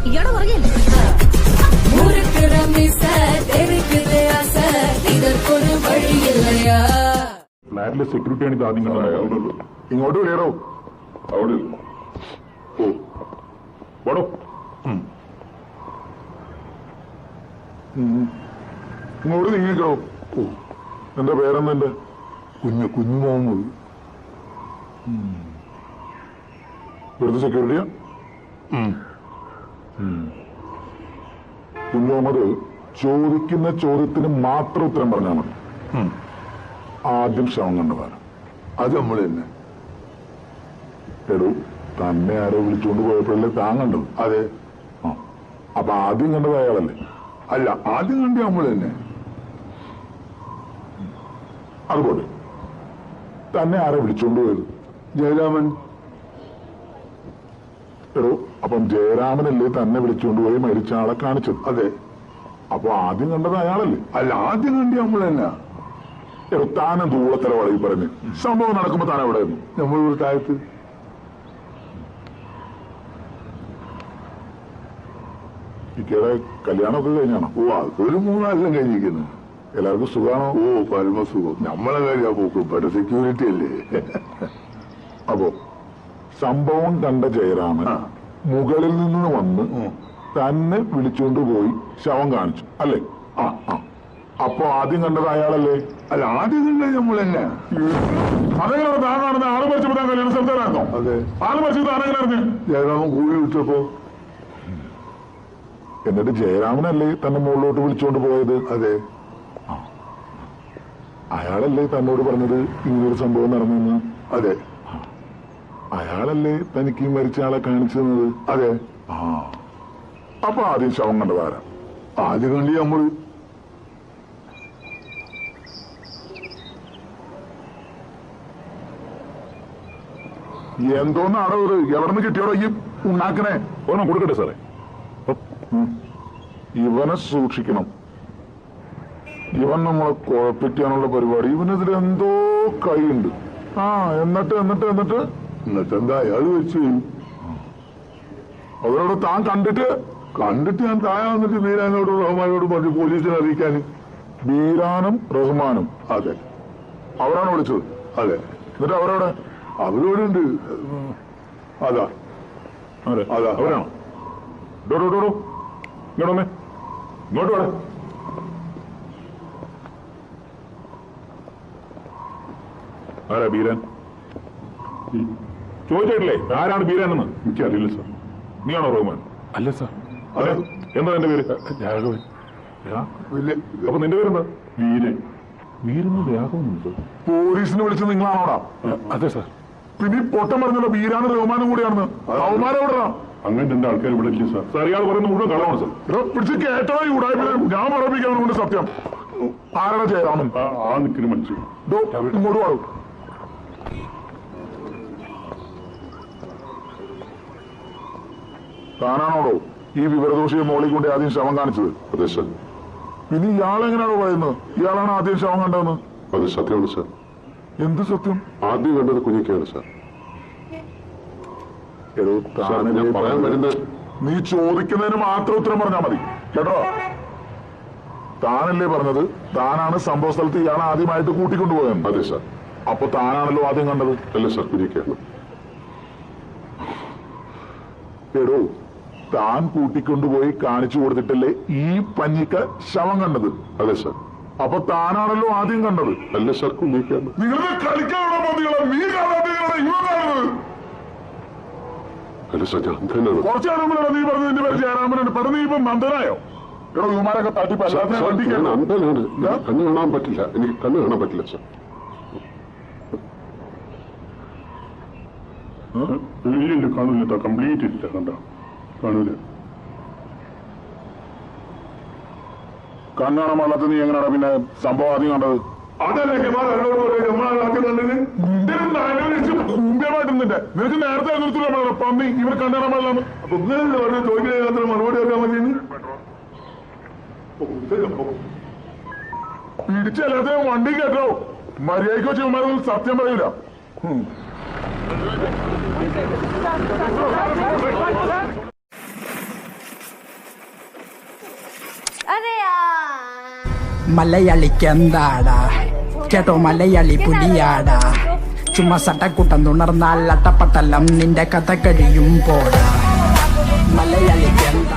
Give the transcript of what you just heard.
ഇയാളെ പറയല്ലേ ഫ്ലാറ്റിലെ സെക്യൂരിറ്റിയാണ് ഇത് ആദ്യം കണ്ടത്. ഇങ്ങോട്ട് വിളിയടോ. അവിടെ ഓ വടോ. ഇങ്ങോട്ട് നീങ്ങിക്കോ. ഓ എന്റെ പേരെന്തെന്റെ കുഞ്ഞു മുഹമ്മദ്. ഇവിടുത്തെ സെക്യൂരിറ്റിയാ? കുഞ്ഞു മുഹമ്മദ് ചോദിക്കുന്ന ചോദ്യത്തിന് മാത്രം ഉത്തരം പറഞ്ഞാൽ മതി. ആദ്യം ശവം കണ്ടതാണ്. അത് നമ്മൾ തന്നെ. എടൂ തന്നെ ആരോ വിളിച്ചുകൊണ്ട് പോയപ്പോഴല്ലേ താൻ കണ്ടത്? അതെ. ആ അപ്പൊ ആദ്യം കണ്ടത് അയാളല്ലേ? അല്ല, ആദ്യം കണ്ടത് നമ്മൾ തന്നെ. അതുപോലെ തന്നെ ആരോ വിളിച്ചുകൊണ്ട് പോയത്? ജയരാമൻ. എടോ അപ്പം ജയരാമനല്ലേ തന്നെ വിളിച്ചുകൊണ്ട് പോയി മരിച്ച ആളെ കാണിച്ചത്? അതെ. അപ്പൊ ആദ്യം കണ്ടത് അയാളല്ലേ? അല്ല, ആദ്യം കണ്ടത് നമ്മൾ തന്നെ. താനും ദൂളത്തര വളയിൽ പറഞ്ഞ് സംഭവം നടക്കുമ്പോ താൻ എവിടെയായിരുന്നു? നമ്മളൊരു താഴത്ത്. ഇക്കയുടെ കല്യാണമൊക്കെ കഴിഞ്ഞാണോ? ഓ അതൊരു 3 കഴിഞ്ഞിരിക്കുന്നു. എല്ലാവർക്കും സുഖാണോ? ഓ പരമസുഖം. നമ്മളെ കാര്യ പോക്കും ഇവിടെ സെക്യൂരിറ്റി അല്ലേ. അപ്പോ സംഭവം കണ്ട ജയരാമൻ മുകളിൽ നിന്ന് വന്ന് തന്നെ വിളിച്ചുകൊണ്ട് പോയി ശവം കാണിച്ചു അല്ലേ? ആ ആ അപ്പൊ ആദ്യം കണ്ടത് അയാളല്ലേ? അല്ല, ആദ്യം കണ്ടത് നമ്മൾ തന്നെ. അതെങ്ങനെ താൻ കാണുന്ന ആള് മരിച്ചപ്പോ താൻ കല്യാണ സ്ഥലത്തായിരുന്നോ? അതെ. ആള് മരിച്ചത് താനെങ്ങനെ അറിഞ്ഞു? ജയരാമൻ കൂടി വിളിച്ചപ്പോ. എന്നിട്ട് ജയരാമനല്ലേ തന്നെ മുകളിലോട്ട് വിളിച്ചുകൊണ്ട് പോയത്? അതെ. അയാളല്ലേ തന്നോട് പറഞ്ഞത് ഇങ്ങനൊരു സംഭവം നടന്നെന്ന്? അതെ. അയാളല്ലേ തനിക്ക് മരിച്ച ആളെ കാണിച്ചു തന്നത്? അതെ. ആ അപ്പൊ ആദ്യം ശവം കണ്ടതാരാ? ആദ്യം കണ്ടി നമ്മൾ. എന്തോന്നാണോ ഇത്? എവിടെ നിന്ന് കിട്ടിയോടോ ഈ ഉണ്ടാക്കണേ? ഒന്നും കൊടുക്കട്ടെ സാറേ. ഇവനെ സൂക്ഷിക്കണം. ഇവൻ നമ്മളെ കുഴപ്പിക്കാനുള്ള പരിപാടി. ഇവനെതിരെ എന്തോ കൈയുണ്ട്. ആ എന്നിട്ട് എന്നിട്ട് എന്നിട്ട് എന്നിട്ട് എന്താ അയാൾ വെച്ച്? അവരോട് താൻ കണ്ടിട്ട് ഞാൻ താഴെ വന്നിട്ട് ബീരാനോടും റഹ്മാനോടും പറഞ്ഞു പോലീസിനെ അറിയിക്കാൻ. ബീരാനും റഹ്മാനും? അതെ. അവരാണ് വിളിച്ചത്? അതെ. എന്നിട്ട് അവരോടെ? അവരോട് ഉണ്ട്. അതാ അതാ അവരാണോ? ഇങ്ങോട്ടൊന്നേ, ഇങ്ങോട്ട് വേണം. ആരാ ബീരാൻ? ചോദിച്ചിട്ടില്ലേ ആരാണ് ബീരാൻ എന്ന്? എനിക്കറിയില്ല സാർ. നീയാണോ റഹ്മാൻ? അല്ല സാർ. അതെ. എന്താ എന്റെ പേര്? രാഘവൻ. അപ്പൊ നിന്റെ പേരെന്താ? വീരൻ. വീരന് രാഘവനുണ്ട്. പോലീസിനെ വിളിച്ചത് നിങ്ങളാണോടാ? അതെ സാർ. പിന്നെ ഈ പൊട്ടം പറഞ്ഞല്ലോ ബീരാനും റഹ്മാനും കൂടിയാണെന്ന്. അവന്മാരെ എവിടെയാ? അങ്ങനെ എന്റെ ആൾക്കാർ ഇവിടെ ഇല്ല സാർ. സാർ ഇയാൾ പറയുന്നത് മുഴുവൻ കളവാണ് സാർ. പിടിച്ച് കേട്ടോ ഈ ഉടായ്പ. ഞാൻ പറപ്പിക്കാനുണ്ട് സത്യം. ആരാണ് ജയരാമൻ? ആ നിൽക്കുന്ന മനുഷ്യൻ. ഇങ്ങോട്ട് പാടും. താനാണോടോ ഈ വിവരദോഷിയെ മോളിൽ കൊണ്ട് ആദ്യം ശവം കാണിച്ചത്? അതെ സാർ. പിന്നെ ഇയാളെങ്ങനെയാണോ പറയുന്നത് ഇയാളാണ് ആദ്യം ശവം കണ്ടതെന്ന്? അത് സത്യമാണ് സാർ. എന്ത് സത്യം? ആദ്യം കണ്ടത് കുഞ്ഞിക്കാണ് സാർ. പറയാൻ വരുന്നത് നീ ചോദിക്കുന്നതിന് മാത്രം ഉത്തരം പറഞ്ഞാൽ മതി കേട്ടോ. താനല്ലേ പറഞ്ഞത് താനാണ് സംഭവ സ്ഥലത്ത് ഇയാളെ ആദ്യമായിട്ട് കൂട്ടിക്കൊണ്ടുപോയത്? അതെ സാർ. അപ്പൊ താനാണല്ലോ ആദ്യം കണ്ടത്? അല്ലേ സാർ, കുഞ്ഞിക്കാണ്. എടോ താൻ കൂട്ടിക്കൊണ്ടുപോയി കാണിച്ചു കൊടുത്തിട്ടല്ലേ ഈ പഞ്ഞിക്ക് ശവം കണ്ടത്? അതെ സാർ. അപ്പൊ താനാണല്ലോ ആദ്യം കണ്ടത്? അല്ല സാർ, കുഞ്ഞിക്കാണ്. നിങ്ങളുടെ കളിക്കാനുള്ള മതികളെ നീ കാണാതെ ഇവ കാണുന്നത്? അല്ല സാർ, ഞാൻ തന്നെയാണ്. കുറച്ചു കാലം നീ പറഞ്ഞു നിന്റെ പേര് ജയരാമനാണ്. പെട്ടെന്ന് നീ ഇപ്പം മന്ദനായോ? ഇവിടെ ഇവന്മാരൊക്കെ തട്ടിപ്പല്ലാതെ കണ്ണ് കാണാൻ പറ്റില്ല. എനിക്ക് കണ്ണ് കാണാൻ പറ്റില്ല സാർ. ഇല്ല കാണൂല. കംപ്ലീറ്റ് ഇല്ല. കണ്ട കാണൂല. കണ്ണാണ മള്ളത്ത് നീ എങ്ങനെയാണ് പിന്നെ സംഭവം ആദ്യം കണ്ടത്? അതല്ലേ കുമ്പ്യമായിട്ടുണ്ട്. നിനക്ക് നേരത്തെ നിർത്തില്ല പന്നി ഇവർ കണ്ണാണ മള്ളാന്ന്. അപ്പൊ ചോദിക്കുന്ന മറുപടി വെക്കാൻ മതി. പിടിച്ചെല്ലാത്തിനും വണ്ടി കേട്ടോ. മര്യാദയ്ക്ക് വെച്ച് ഇവന്മാരൊന്നും സത്യം പറയൂല. അതെയാ മലയാളിക്കെന്താടാ കേട്ടോ മലയാളി പുലിയാടാ ചുമ്മാ സട്ടക്കുട്ടം തുണർന്നാൽ അട്ടപ്പട്ടലം നിന്റെ കഥ കഴിയും പോടാ മലയാളിക്കെന്താ